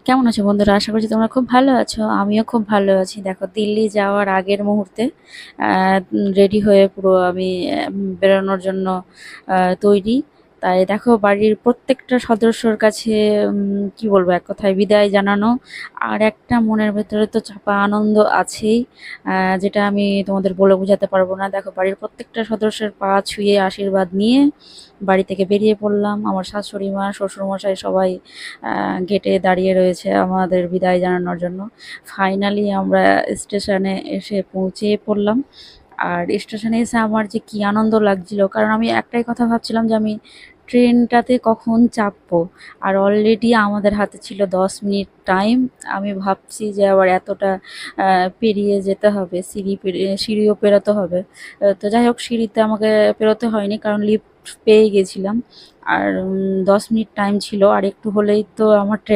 কেমন আছো বন্ধুরা? আশা করছি তোমরা খুব ভালো আছো। আমিও খুব ভালো আছি। দেখো, দিল্লি যাওয়ার আগের মুহূর্তে রেডি হয়ে পুরো আমি বেরোনোর জন্য তৈরি। তাই দেখো, বাড়ির প্রত্যেকটা সদস্যর কাছে কি বলবো, এক কথায় বিদায় জানানো। আর একটা মনের ভেতরে তো চাপা আনন্দ আছেই, যেটা আমি তোমাদের বলে বোঝাতে পারবো না। দেখো, বাড়ির প্রত্যেকটা সদস্যের পা ছুঁয়ে আশীর্বাদ নিয়ে বাড়ি থেকে বেরিয়ে পড়লাম। আমার শাশুড়ি মা, শ্বশুরমশাই সবাই গেটে দাঁড়িয়ে রয়েছে আমাদের বিদায় জানানোর জন্য। ফাইনালি আমরা স্টেশনে এসে পৌঁছে পড়লাম। আর স্টেশনে এসে আমার যে কি আনন্দ লাগছিল, কারণ আমি একটাই কথা ভাবছিলাম যে আমি ট্রেনটাতে কখন চাপবো। আর অলরেডি আমাদের হাতে ছিল 10 মিনিট টাইম। আমি ভাবছি যে আবার এতটা পেরিয়ে যেতে হবে, সিঁড়িও পেরোতে হবে। তো যাই হোক, সিঁড়িতে আমাকে পেরোতে হয়নি, কারণ লিফট পেয়ে গেছিলাম। আর 10 মিনিট টাইম ছিল, আর একটু হলেই তো আমার ট্রেন